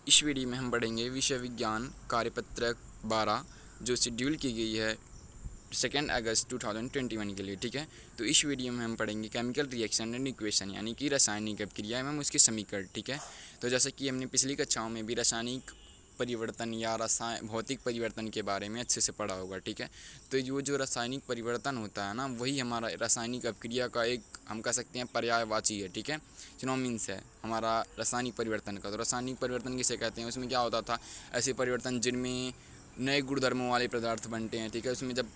इस वीडियो में हम पढ़ेंगे विषय विज्ञान कार्यपत्रक 12 जो शेड्यूल की गई है 2 अगस्त 2021 के लिए। ठीक है, तो इस वीडियो में हम पढ़ेंगे केमिकल रिएक्शन एंड इक्वेशन यानी कि रासायनिक अभिक्रिया एवं उसके समीकरण। ठीक है, तो जैसे कि हमने पिछली कक्षाओं में भी रासायनिक परिवर्तन या भौतिक परिवर्तन के बारे में अच्छे से पढ़ा होगा। ठीक है, तो जो रासायनिक परिवर्तन होता है ना, वही हमारा रासायनिक अभिक्रिया का एक हम कह सकते हैं पर्यायवाची है। ठीक है, सिनोनिम्स है हमारा रासायनिक परिवर्तन का। तो रासायनिक परिवर्तन किसे कहते हैं, उसमें क्या होता था, ऐसे परिवर्तन जिनमें नए गुणधर्मों वाले पदार्थ बनते हैं। ठीक है, उसमें जब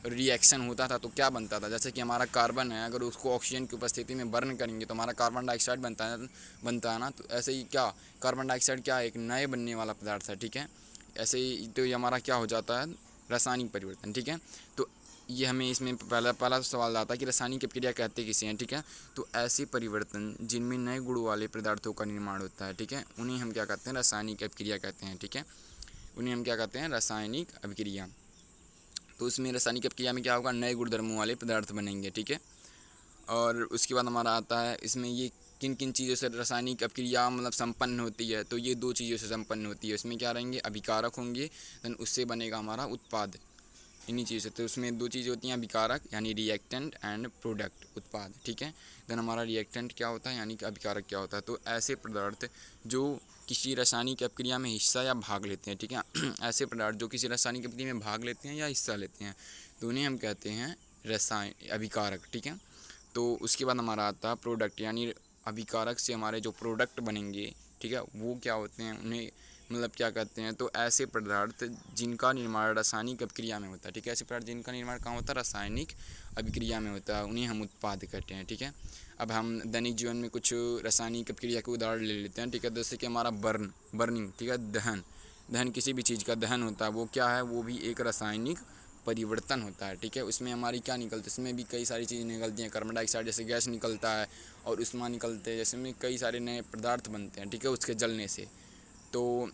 रिएक्शन होता था तो क्या बनता था, जैसे कि हमारा कार्बन है, अगर उसको ऑक्सीजन की उपस्थिति में बर्न करेंगे तो हमारा कार्बन डाइऑक्साइड बनता है ना। तो ऐसे ही क्या कार्बन डाइऑक्साइड क्या है, एक नए बनने वाला पदार्थ है। ठीक है, ऐसे ही तो ये हमारा क्या हो जाता है, रासायनिक परिवर्तन। ठीक है, तो ये हमें इसमें पहला सवाल आता है कि रासायनिक अभिक्रिया कहते किसे हैं। ठीक है, तो ऐसे परिवर्तन जिनमें नए गुण वाले पदार्थों का निर्माण होता है, ठीक है, उन्हें हम क्या कहते हैं, रासायनिक अभिक्रिया कहते हैं। ठीक है, उन्हें हम क्या कहते हैं, रासायनिक अभिक्रिया। तो उसमें रासायनिक अभिक्रिया में क्या होगा, नए गुणधर्मों वाले पदार्थ बनेंगे। ठीक है, और उसके बाद हमारा आता है इसमें ये किन किन चीज़ों से रासायनिक अभिक्रिया मतलब संपन्न होती है। तो ये 2 चीज़ों से संपन्न होती है। उसमें क्या रहेंगे, अभिकारक होंगे, देन उससे बनेगा हमारा उत्पाद, इन्हीं चीज़ से। तो उसमें 2 चीज़ें होती हैं, अभिकारक यानी रिएक्टेंट एंड प्रोडक्ट, उत्पाद। ठीक है, देन हमारा रिएक्टेंट क्या होता है यानी कि अभिकारक क्या होता है। तो ऐसे पदार्थ जो किसी रासायनिक अभिक्रिया में हिस्सा या भाग लेते हैं। ठीक है ऐसे पदार्थ जो किसी रासायनिक अभिक्रिया में भाग लेते हैं या हिस्सा लेते हैं, तो उन्हें हम कहते हैं रसायन अभिकारक। ठीक है, तो उसके बाद हमारा आता है प्रोडक्ट, यानी अभिकारक से हमारे जो प्रोडक्ट बनेंगे, ठीक है, वो क्या होते हैं, उन्हें मतलब क्या कहते हैं, तो ऐसे पदार्थ जिनका निर्माण रासायनिक अभिक्रिया में होता है। ठीक है, ऐसे पदार्थ जिनका निर्माण कहाँ होता है, रासायनिक अभिक्रिया में होता है, उन्हें हम उत्पाद कहते हैं। ठीक है, अब हम दैनिक जीवन में कुछ रासायनिक अभिक्रिया के उदाहरण ले लेते हैं। ठीक है, जैसे कि हमारा बर्निंग, ठीक है, दहन किसी भी चीज़ का दहन होता है, वो क्या है, वो भी एक रासायनिक परिवर्तन होता है। ठीक है, उसमें हमारी क्या निकलती है, इसमें भी कई सारी चीज़ें निकलती हैं, कार्बन डाइऑक्साइड जैसे गैस निकलता है और उष्मा निकलते हैं, जैसे में कई सारे नए पदार्थ बनते हैं। ठीक है, उसके जलने से। तो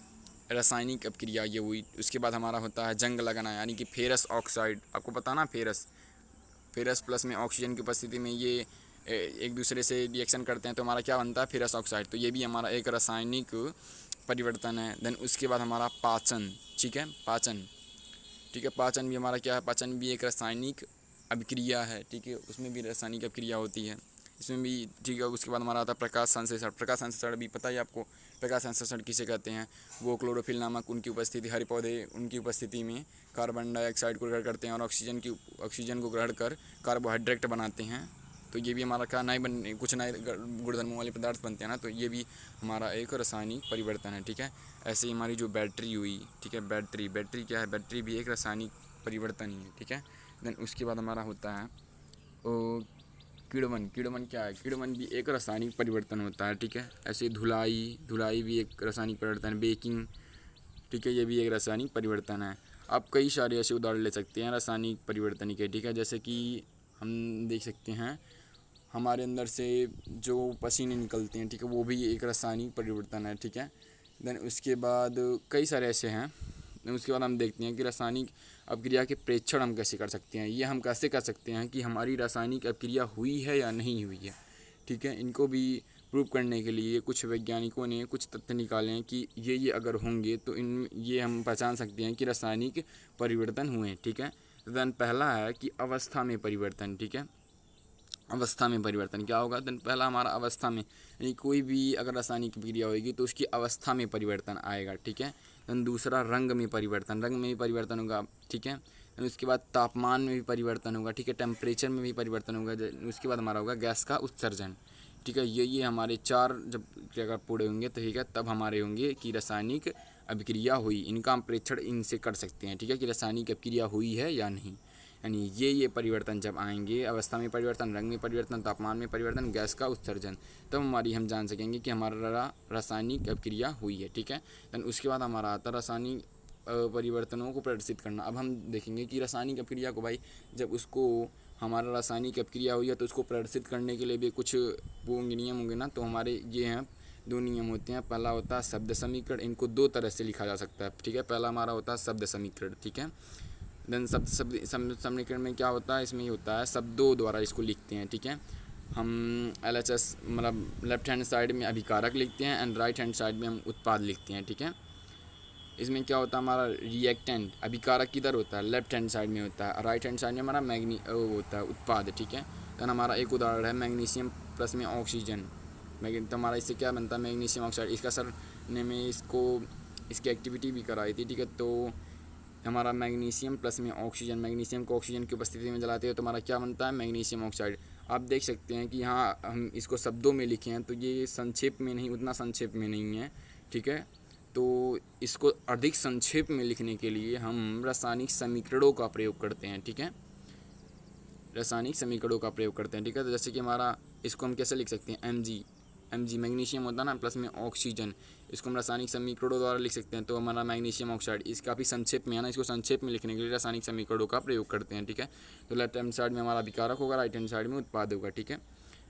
रासायनिक अभिक्रिया ये हुई। उसके बाद हमारा होता है जंग लगना, यानी कि फेरस ऑक्साइड, आपको पता ना, फेरस प्लस में ऑक्सीजन की उपस्थिति में ये एक दूसरे से रिएक्शन करते हैं, तो हमारा क्या बनता है, फेरस ऑक्साइड। तो ये भी हमारा एक रासायनिक परिवर्तन है। देन उसके बाद हमारा पाचन, ठीक है, पाचन, ठीक है, पाचन भी हमारा क्या है, पाचन भी एक रासायनिक अभिक्रिया है। ठीक है, उसमें भी रासायनिक अभिक्रिया होती है, इसमें भी। ठीक है, उसके बाद हमारा आता है प्रकाश संश्लेषण। प्रकाश संश्लेषण भी पता ही आपको, प्रकाश संश्लेषण किसे कहते हैं, वो क्लोरोफिल नामक उनकी उपस्थिति, हरे पौधे उनकी उपस्थिति में कार्बन डाइऑक्साइड को ग्रहण करते हैं और ऑक्सीजन को ग्रहण कर कार्बोहाइड्रेट बनाते हैं। तो ये भी हमारा क्या, नए बन कुछ नए गुणधर्मों वाले पदार्थ बनते हैं ना, तो ये भी हमारा एक रासायनिक परिवर्तन है। ठीक है, ऐसे ही हमारी जो बैटरी हुई, ठीक है, बैटरी क्या है, बैटरी भी एक रासायनिक परिवर्तन ही है। ठीक है, देन उसके बाद हमारा होता है किण्वन क्या है, किण्वन भी एक रासायनिक परिवर्तन होता है। ठीक है, ऐसे धुलाई भी एक रासायनिक परिवर्तन है, बेकिंग, ठीक है, ये भी एक रासायनिक परिवर्तन है। आप कई सारे ऐसे उदाहरण ले सकते हैं रासायनिक परिवर्तन के। ठीक है, जैसे कि हम देख सकते हैं हमारे अंदर से जो पसीने निकलते हैं, ठीक है, वो भी एक रासायनिक परिवर्तन है। ठीक है, देन उसके बाद कई सारे ऐसे हैं। उसके बाद हम देखते हैं कि रासायनिक अभिक्रिया के प्रेक्षण हम कैसे कर सकते हैं। ये हम कैसे कर सकते हैं कि हमारी रासायनिक अभिक्रिया हुई है या नहीं हुई है। ठीक है, इनको भी प्रूव करने के लिए कुछ वैज्ञानिकों ने कुछ तथ्य निकाले हैं कि ये अगर होंगे तो इन ये हम पहचान सकते हैं कि रासायनिक परिवर्तन हुए हैं। ठीक है, देन पहला है कि अवस्था में परिवर्तन। ठीक है, अवस्था में परिवर्तन क्या होगा, देन पहला हमारा अवस्था में, यानी कोई भी अगर रासायनिक क्रिया होगी तो उसकी अवस्था में परिवर्तन आएगा। ठीक है, देन दूसरा रंग में परिवर्तन, रंग में भी परिवर्तन होगा। ठीक है, देन उसके बाद तापमान में भी परिवर्तन होगा। ठीक है, टेम्परेचर में भी परिवर्तन होगा। उसके बाद हमारा होगा गैस का उत्सर्जन। ठीक है, ये हमारे 4 जब क्रिया पूरे होंगे तो ठीक है, तब हमारे होंगे कि रासायनिक अभिक्रिया हुई। इनका हम प्रेक्षण इनसे कर सकते हैं। ठीक है, कि रासायनिक अभिक्रिया हुई है या नहीं, यानी ये परिवर्तन जब आएंगे, अवस्था में परिवर्तन, रंग में परिवर्तन, तापमान में परिवर्तन, गैस का उत्सर्जन, तब हम जान सकेंगे कि हमारा रासायनिक अभिक्रिया हुई है। ठीक है, देन उसके बाद हमारा आता रासायनिक परिवर्तनों को प्रदर्शित करना। अब हम देखेंगे कि रासायनिक अभिक्रिया को भाई, जब उसको हमारा रासायनिक अभिक्रिया हुई है तो उसको प्रदर्शित करने के लिए भी कुछ वो नियम होंगे ना। तो हमारे ये हैं 2 नियम होते हैं। पहला होता है शब्द समीकरण, इनको 2 तरह से लिखा जा सकता है। ठीक है, पहला हमारा होता है शब्द समीकरण। ठीक है, देन शब्द समीकरण में क्या होता है, इसमें ही होता है शब्दों द्वारा इसको लिखते हैं। ठीक है, हम LHS मतलब लेफ्ट हैंड साइड में अभिकारक लिखते हैं एंड राइट हैंड साइड में हम उत्पाद लिखते हैं, ठीक है। इसमें क्या होता है, हमारा रिएक्टेंट अभिकारक किधर होता है, लेफ्ट हैंड साइड में होता है, राइट हैंड साइड में हमारा वो होता है उत्पाद, ठीक है। तो हमारा एक उदाहरण है मैग्नीशियम प्लस में ऑक्सीजन। तो हमारा इससे क्या बनता है, मैग्नीशियम ऑक्साइड। इसका सर ने में इसको इसकी एक्टिविटी भी कराई थी, ठीक है। तो हमारा मैग्नीशियम प्लस में ऑक्सीजन, मैग्नीशियम को ऑक्सीजन की उपस्थिति में जलाते हैं तो हमारा क्या बनता है, मैग्नीशियम ऑक्साइड। आप देख सकते हैं कि यहाँ हम इसको शब्दों में लिखे हैं तो ये संक्षेप में नहीं, उतना संक्षेप में नहीं है, ठीक है। तो इसको अधिक संक्षेप में लिखने के लिए हम रासायनिक समीकरणों का प्रयोग करते हैं, ठीक है। रासायनिक समीकरणों का प्रयोग करते हैं, ठीक है। तो जैसे कि हमारा इसको हम कैसे लिख सकते हैं, Mg मैग्नीशियम होता है ना प्लस में ऑक्सीजन, इसको हम रासायनिक समीकरणों द्वारा लिख सकते हैं। तो हमारा मैग्नीशियम ऑक्साइड, इस काफ़ी संक्षेप में है ना, इसको संक्षेप में लिखने के लिए रासायनिक समीकरणों का प्रयोग करते हैं, ठीक है। तो लेफ्ट हैंड साइड में हमारा अभिकारक होगा, राइट हैंड साइड में उत्पाद होगा, ठीक है।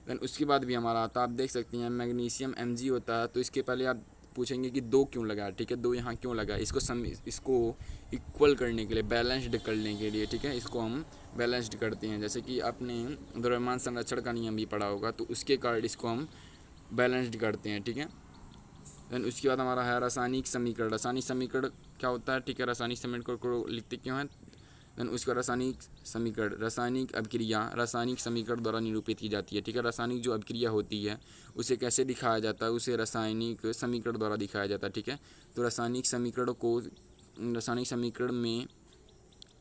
देन उसके बाद भी हमारा आता है, आप देख सकते हैं मैग्नीशियम Mg होता है। तो इसके पहले आप पूछेंगे कि 2 क्यों लगा, ठीक है, 2 यहाँ क्यों लगा। इसको इक्वल करने के लिए, बैलेंस्ड करने के लिए, ठीक है, इसको हम बैलेंस्ड करते हैं। जैसे कि आपने द्रव्यमान संरक्षण का नियम भी पढ़ा होगा, तो उसके कारण इसको हम बैलेंस्ड करते हैं, ठीक है। देन उसके बाद हमारा है रासायनिक समीकरण। रासायनिक समीकरण क्या होता है, ठीक है, रासायनिक समीकरण को लिखते क्यों हैं। देन उसका रासायनिक समीकरण, रासायनिक अभिक्रिया रासायनिक समीकरण द्वारा निरूपित की जाती है, ठीक है। रासायनिक जो अभिक्रिया होती है उसे कैसे दिखाया जाता है, उसे रासायनिक समीकरण द्वारा दिखाया जाता है, ठीक है। तो रासायनिक समीकरण में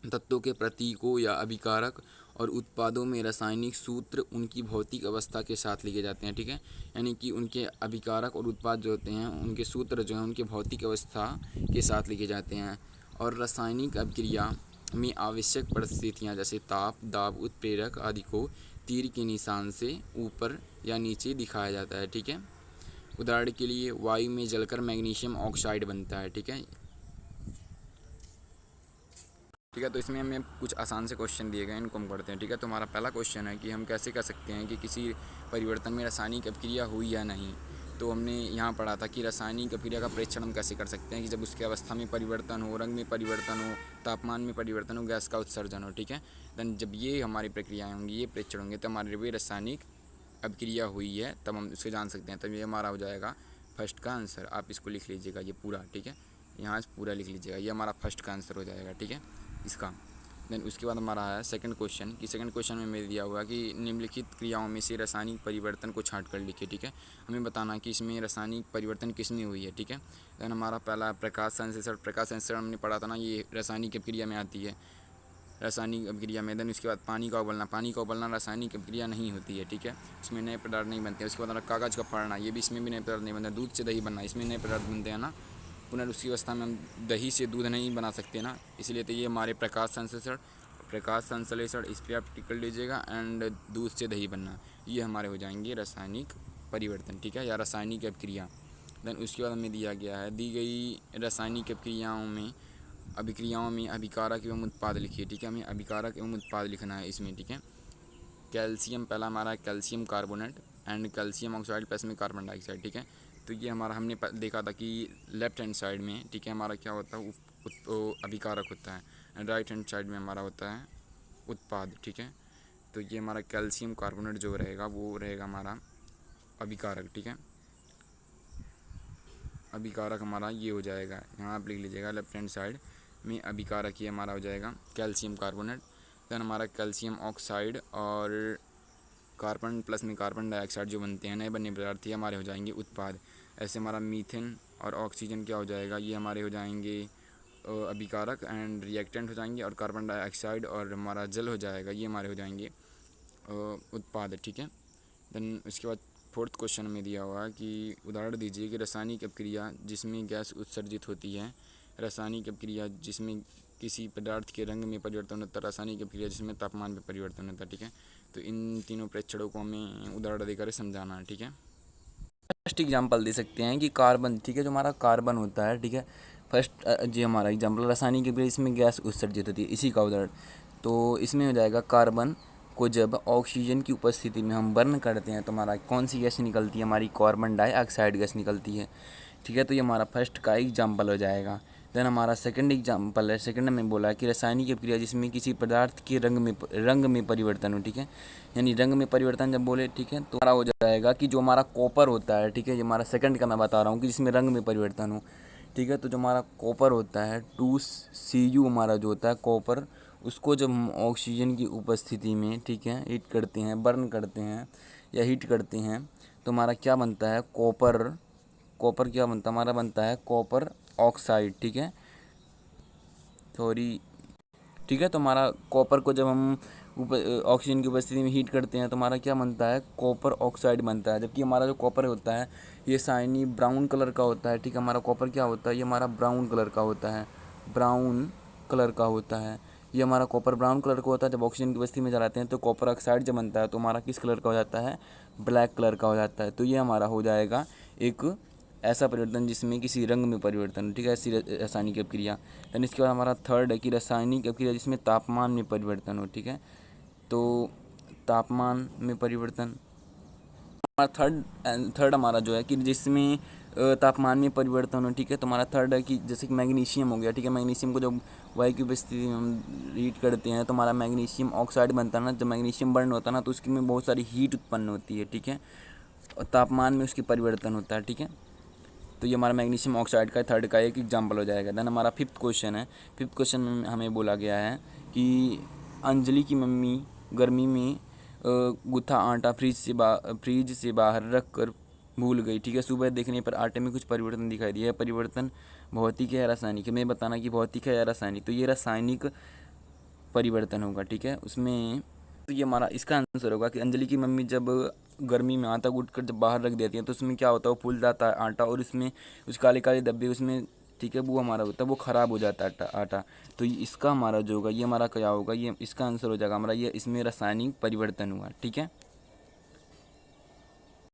तत्वों के प्रतीकों या अभिकारक और उत्पादों में रासायनिक सूत्र उनकी भौतिक अवस्था के साथ लिखे जाते हैं, ठीक है। यानी कि उनके अभिकारक और उत्पाद जो होते हैं उनके सूत्र जो हैं उनके भौतिक अवस्था के साथ लिखे जाते हैं। और रासायनिक अभिक्रिया में आवश्यक परिस्थितियाँ जैसे ताप, दाब, उत्प्रेरक आदि को तीर के निशान से ऊपर या नीचे दिखाया जाता है, ठीक है। उदाहरण के लिए वायु में जलकर मैग्नीशियम ऑक्साइड बनता है, ठीक है। ठीक है, तो इसमें हमें कुछ आसान से क्वेश्चन दिए गए हैं, इनको हम करते हैं, ठीक है। तो हमारा पहला क्वेश्चन है कि हम कैसे कर सकते हैं कि किसी परिवर्तन में रासायनिक अभिक्रिया हुई या नहीं। तो हमने यहाँ पढ़ा था कि रासायनिक अभिक्रिया का परीक्षण हम कैसे कर सकते हैं कि जब उसकी अवस्था में परिवर्तन हो, रंग में परिवर्तन हो, तापमान में परिवर्तन हो, गैस का उत्सर्जन हो, ठीक है। देन जब ये हमारी प्रक्रियाएँ होंगी, ये परीक्षण होंगे, तो हमारे वे रासायनिक अभिक्रिया हुई है, तब हम उसको जान सकते हैं। तब ये हमारा हो जाएगा फर्स्ट का आंसर। आप इसको लिख लीजिएगा ये पूरा, ठीक है, यहाँ पूरा लिख लीजिएगा, ये हमारा फर्स्ट का आंसर हो जाएगा, ठीक है, इसका। देन उसके बाद हमारा है सेकंड क्वेश्चन कि सेकंड क्वेश्चन में मेरे दिया हुआ कि निम्नलिखित क्रियाओं में से रासायनिक परिवर्तन को छांट कर लिखिए, ठीक है। हमें बताना कि इसमें रासायनिक परिवर्तन किस में हुई है, ठीक है। देन हमारा पहला प्रकाश संश्लेषण। प्रकाश संश्लेषण हमने पढ़ा था ना, ये रासायनिक अभिक्रिया में आती है, रासायनिक अभिक्रिया में। देन उसके बाद पानी का उबलना। पानी का उबलना रासायनिक अभिक्रिया नहीं होती है, ठीक है, इसमें नए पदार्थ नहीं बनते। उसके बाद कागज़ का फाड़ना, ये भी इसमें भी नए पदार्थ नहीं बनते। दूध से दही बनना, इसमें नए पदार्थ बनते हैं ना। पुनर्उसी अवस्था में हम दही से दूध नहीं बना सकते ना, इसलिए तो ये हमारे प्रकाश संश्लेषण इस पर आप टिक कर लीजिएगा। एंड दूध से दही बनना, ये हमारे हो जाएंगे रासायनिक परिवर्तन, ठीक है, या रासायनिक अभिक्रिया। देन उसके बाद हमें दिया गया है, दी गई रासायनिक अभिक्रियाओं में अभिकारक एवं उत्पाद लिखिए, ठीक है। हमें अभिकारक एवं उत्पाद लिखना है इसमें, ठीक है। कैल्शियम, पहला हमारा calcium carbonate and calcium oxide plus में कार्बन डाइऑक्साइड, ठीक है। तो ये हमारा हमने देखा था कि लेफ्ट हैंड साइड में, ठीक है, हमारा क्या होता है, अभिकारक होता है, एंड राइट हैंड साइड में हमारा होता है उत्पाद, ठीक है। तो ये हमारा कैल्शियम कार्बोनेट जो रहेगा वो रहेगा हमारा अभिकारक, ठीक है। अभिकारक हमारा ये हो जाएगा, यहाँ आप लिख लीजिएगा लेफ्ट हैंड साइड में अभिकारक ये हमारा हो जाएगा कैल्शियम कार्बोनेट। देन हमारा कैल्शियम ऑक्साइड और कार्बन प्लस में कार्बन डाइऑक्साइड जो बनते हैं नए बने पदार्थ, ये हमारे हो जाएंगे उत्पाद। ऐसे हमारा मीथेन और ऑक्सीजन क्या हो जाएगा, ये हमारे हो जाएंगे अभिकारक एंड रिएक्टेंट हो जाएंगे। और कार्बन डाइऑक्साइड और हमारा जल हो जाएगा, ये हमारे हो जाएंगे उत्पाद, ठीक है। देन उसके बाद फोर्थ क्वेश्चन में दिया हुआ है कि उदाहरण दीजिए कि रासायनिक अभिक्रिया जिसमें गैस उत्सर्जित होती है, रासायनिक अभिक्रिया जिसमें किसी पदार्थ के रंग में परिवर्तन होता है, रासायनिक अभिक्रिया जिसमें तापमान में परिवर्तन होता है, ठीक है। तो इन तीनों प्रेक्षणों को हमें उदाहरण देकर समझाना है, ठीक है। फर्स्ट एग्जांपल दे सकते हैं कि कार्बन, ठीक है, जो हमारा कार्बन होता है, ठीक है, फर्स्ट जी हमारा एग्जांपल रासायनिक अभिक्रिया इसमें गैस उत्सर्जित होती है, इसी का उदाहरण। तो इसमें हो जाएगा कार्बन को जब ऑक्सीजन की उपस्थिति में हम बर्न करते हैं तो हमारा कौन सी गैस निकलती है, हमारी कार्बन डाइऑक्साइड गैस निकलती है, ठीक है। तो ये हमारा फर्स्ट का एग्जांपल हो जाएगा। देन हमारा सेकंड एग्जांपल है, सेकंड में बोला है कि रासायनिक अभिक्रिया जिसमें किसी पदार्थ के रंग में परिवर्तन हो, ठीक है, यानी रंग में परिवर्तन जब बोले, ठीक है, तो हमारा हो जाएगा कि जो हमारा कॉपर होता है, ठीक है, ये हमारा सेकंड का मैं बता रहा हूँ कि जिसमें रंग में परिवर्तन हो, ठीक है, तो जो हमारा कॉपर होता है 2Cu हमारा जो होता है कॉपर, उसको जब हम ऑक्सीजन की उपस्थिति में, ठीक है, हीट करते हैं, बर्न करते हैं या हीट करते हैं, तो हमारा क्या बनता है, कॉपर क्या बनता है, हमारा बनता है कॉपर ऑक्साइड, ठीक है, सॉरी, ठीक है, तो हमारा कॉपर को जब हम ऑक्सीजन की उपस्थिति में हीट करते हैं तो हमारा क्या बनता है, कॉपर ऑक्साइड बनता है। जबकि हमारा जो कॉपर होता है ये शाइनी ब्राउन कलर का होता है, ठीक है, हमारा कॉपर क्या होता है, ये हमारा ब्राउन कलर का होता है, ब्राउन कलर का होता है, ये हमारा कॉपर ब्राउन कलर का होता है। जब ऑक्सीजन की उपस्थिति में जाते हैं तो कॉपर ऑक्साइड जब बनता है तो हमारा किस कलर का हो जाता है, ब्लैक कलर का हो जाता है। तो ये हमारा हो जाएगा एक ऐसा परिवर्तन जिसमें किसी रंग में परिवर्तन, ठीक है, ऐसी रासायनिक अभिक्रिया। देन इसके बाद हमारा थर्ड है कि रासायनिक अभिक्रिया जिसमें तापमान में परिवर्तन हो, ठीक है, तो तापमान में परिवर्तन हमारा थर्ड हमारा जो है कि जिसमें तापमान में परिवर्तन हो, ठीक है, तो हमारा थर्ड है कि जैसे कि मैग्नीशियम हो गया, ठीक है, मैग्नीशियम को जब वायु की उपस्थिति में हम हीट करते हैं तो हमारा मैग्नीशियम ऑक्साइड बनता है ना, जब मैग्नीशियम बर्न होता है ना तो उसकी में बहुत सारी हीट उत्पन्न होती है, ठीक है, और तापमान में उसकी परिवर्तन होता है, ठीक है, तो ये हमारा मैग्नीशियम ऑक्साइड का थर्ड का एक एग्जाम्पल हो जाएगा। देन हमारा फिफ्थ क्वेश्चन है, फिफ्थ क्वेश्चन में हमें बोला गया है कि अंजलि की मम्मी गर्मी में गुथा आटा फ्रीज से बाहर रख कर भूल गई, ठीक है, सुबह देखने पर आटे में कुछ परिवर्तन दिखाई दिया। परिवर्तन भौतिक है या रासायनिक है, मैं बताना कि भौतिक है या रासायनिक, तो ये रासायनिक परिवर्तन होगा, ठीक है, उसमें तो ये हमारा इसका आंसर होगा कि अंजलि की मम्मी जब गर्मी में आटा गूंथ कर जब बाहर रख देती हैं तो उसमें क्या होता है, वो फूल जाता है आटा और उसमें कुछ काले काले धब्बे उसमें, ठीक है, वो हमारा होता है, वो ख़राब हो जाता है आटा। तो इसका हमारा जो होगा ये हमारा क्या होगा, ये इसका आंसर हो जाएगा हमारा, ये इसमें रासायनिक परिवर्तन हुआ, ठीक है।